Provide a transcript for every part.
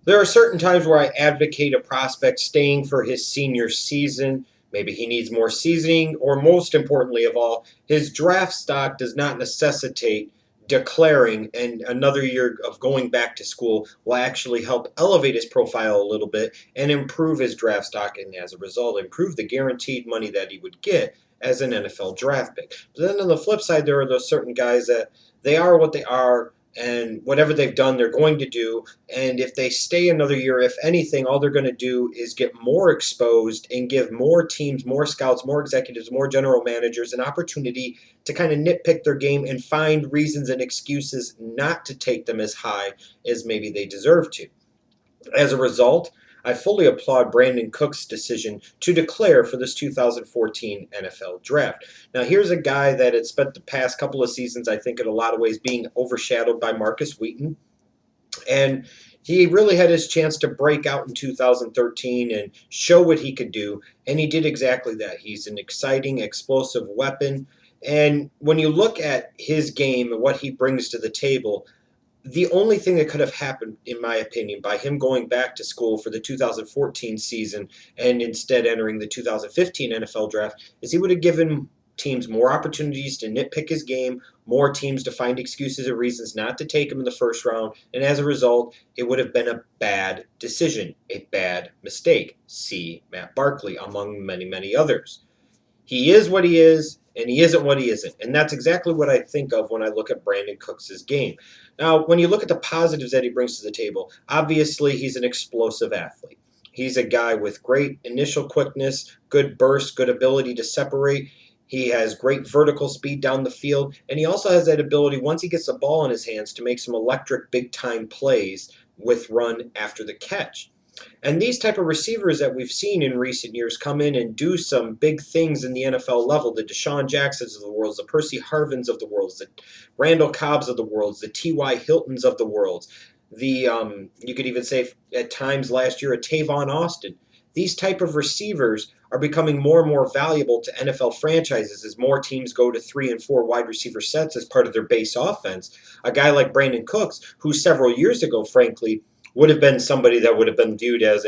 There are certain times where I advocate a prospect staying for his senior season. Maybe he needs more seasoning, or most importantly of all, his draft stock does not necessitate declaring, and another year of going back to school will actually help elevate his profile a little bit and improve his draft stock, and as a result, improve the guaranteed money that he would get as an NFL draft pick. But then on the flip side, there are those certain guys that they are what they are, and whatever they've done, they're going to do. And if they stay another year, if anything, all they're going to do is get more exposed and give more teams, more scouts, more executives, more general managers an opportunity to kind of nitpick their game and find reasons and excuses not to take them as high as maybe they deserve to. As a result, I fully applaud Brandin Cook's decision to declare for this 2014 NFL Draft. Now, here's a guy that had spent the past couple of seasons, I think, in a lot of ways being overshadowed by Marcus Wheaton. And he really had his chance to break out in 2013 and show what he could do, and he did exactly that. He's an exciting, explosive weapon. And when you look at his game and what he brings to the table, the only thing that could have happened, in my opinion, by him going back to school for the 2014 season and instead entering the 2015 NFL Draft is he would have given teams more opportunities to nitpick his game, more teams to find excuses or reasons not to take him in the first round, and as a result, it would have been a bad decision, a bad mistake. See Matt Barkley, among many, many others. He is what he is, and he isn't what he isn't. And that's exactly what I think of when I look at Brandin Cooks' game. Now, when you look at the positives that he brings to the table, obviously he's an explosive athlete. He's a guy with great initial quickness, good burst, good ability to separate. He has great vertical speed down the field, and he also has that ability, once he gets the ball in his hands, to make some electric big-time plays with run after the catch. And these type of receivers that we've seen in recent years come in and do some big things in the NFL level, the Deshaun Jacksons of the world, the Percy Harvins of the world, the Randall Cobbs of the world, the T.Y. Hiltons of the world, the you could even say at times last year a Tavon Austin. These type of receivers are becoming more and more valuable to NFL franchises as more teams go to 3 and 4 wide receiver sets as part of their base offense. A guy like Brandin Cooks, who several years ago, frankly, would have been somebody that would have been viewed as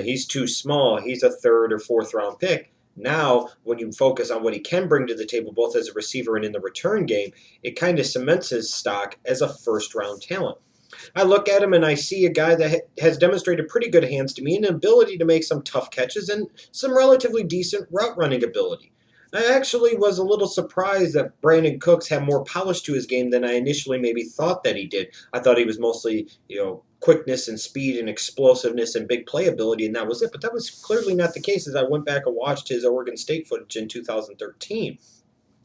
he's too small, he's a third or fourth round pick. Now, when you focus on what he can bring to the table, both as a receiver and in the return game, it kind of cements his stock as a first round talent. I look at him and I see a guy that has demonstrated pretty good hands to me and an ability to make some tough catches and some relatively decent route running ability. I actually was a little surprised that Brandin Cooks had more polish to his game than I initially maybe thought that he did. I thought he was mostly, quickness and speed and explosiveness and big playability, and that was it. But that was clearly not the case as I went back and watched his Oregon State footage in 2013.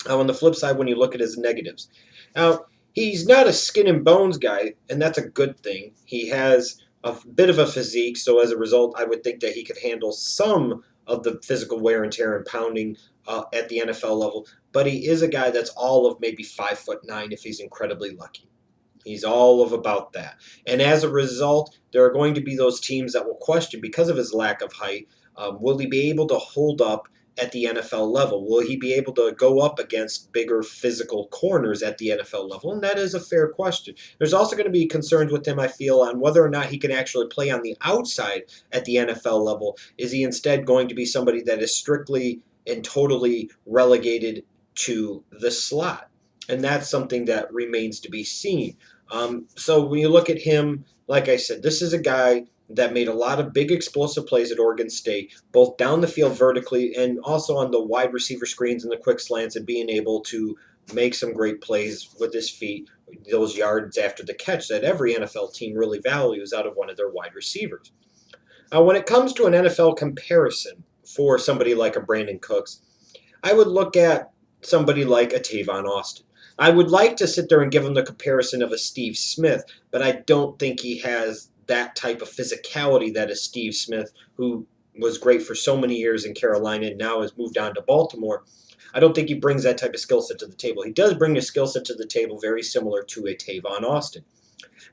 On the flip side, when you look at his negatives. Now, he's not a skin and bones guy, and that's a good thing. He has a bit of a physique, so as a result, I would think that he could handle some of the physical wear and tear and pounding at the NFL level. But he is a guy that's all of maybe 5'9" if he's incredibly lucky. He's all of about that. And as a result, there are going to be those teams that will question, because of his lack of height, will he be able to hold up at the NFL level? Will he be able to go up against bigger physical corners at the NFL level? And that is a fair question. There's also going to be concerns with him, I feel, on whether or not he can actually play on the outside at the NFL level. Is he instead going to be somebody that is strictly and totally relegated to the slot? And that's something that remains to be seen. So when you look at him, like I said, this is a guy that made a lot of big explosive plays at Oregon State, both down the field vertically and also on the wide receiver screens and the quick slants, and being able to make some great plays with his feet, those yards after the catch that every NFL team really values out of one of their wide receivers. Now, when it comes to an NFL comparison for somebody like a Brandin Cooks, I would look at somebody like a Tavon Austin. I would like to sit there and give him the comparison of a Steve Smith, but I don't think he has that type of physicality that a Steve Smith, who was great for so many years in Carolina and now has moved on to Baltimore. I don't think he brings that type of skill set to the table. He does bring a skill set to the table very similar to a Tavon Austin.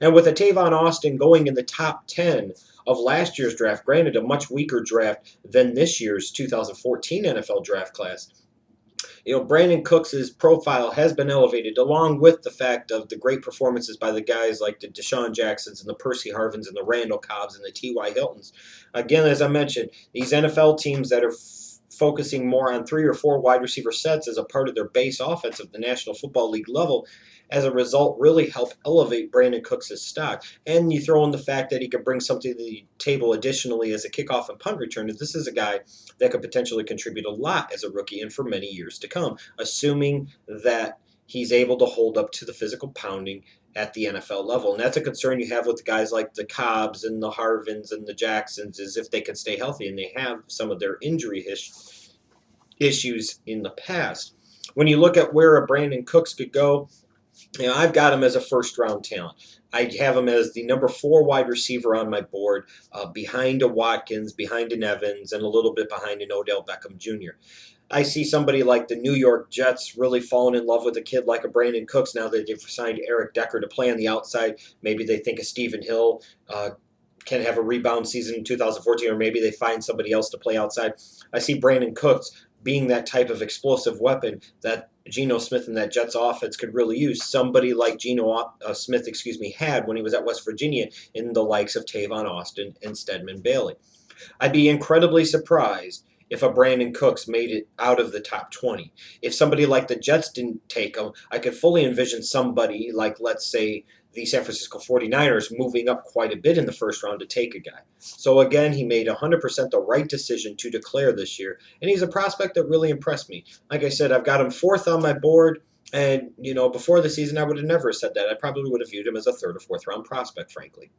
And with a Tavon Austin going in the top 10 of last year's draft, granted a much weaker draft than this year's 2014 NFL draft class, Brandin Cooks' profile has been elevated, along with the fact of the great performances by the guys like the Deshaun Jacksons and the Percy Harvins and the Randall Cobbs and the T.Y. Hiltons. Again, as I mentioned, these NFL teams that are focusing more on 3 or 4 wide receiver sets as a part of their base offense at the National Football League level, as a result, really help elevate Brandin Cooks' stock. And you throw in the fact that he could bring something to the table additionally as a kickoff and punt returner. This is a guy that could potentially contribute a lot as a rookie and for many years to come, assuming that he's able to hold up to the physical pounding at the NFL level. And that's a concern you have with guys like the Cobbs and the Harvins and the Jacksons, is if they can stay healthy, and they have some of their injury issues in the past. When you look at where a Brandin Cooks could go, I've got him as a first-round talent. I have him as the number 4 wide receiver on my board, behind a Watkins, behind an Evans, and a little bit behind an Odell Beckham Jr. I see somebody like the New York Jets really falling in love with a kid like a Brandin Cooks now that they've signed Eric Decker to play on the outside. Maybe they think a Stephen Hill can have a rebound season in 2014, or maybe they find somebody else to play outside. I see Brandin Cooks being that type of explosive weapon that Geno Smith and that Jets offense could really use. Somebody like Geno Smith, had when he was at West Virginia, in the likes of Tavon Austin and Stedman Bailey. I'd be incredibly surprised if a Brandin Cooks made it out of the top 20. If somebody like the Jets didn't take him, I could fully envision somebody like, let's say, the San Francisco 49ers moving up quite a bit in the first round to take a guy. So again, he made 100% the right decision to declare this year, and he's a prospect that really impressed me. Like I said, I've got him 4th on my board, and before the season, I would have never said that. I probably would have viewed him as a 3rd or 4th round prospect, frankly.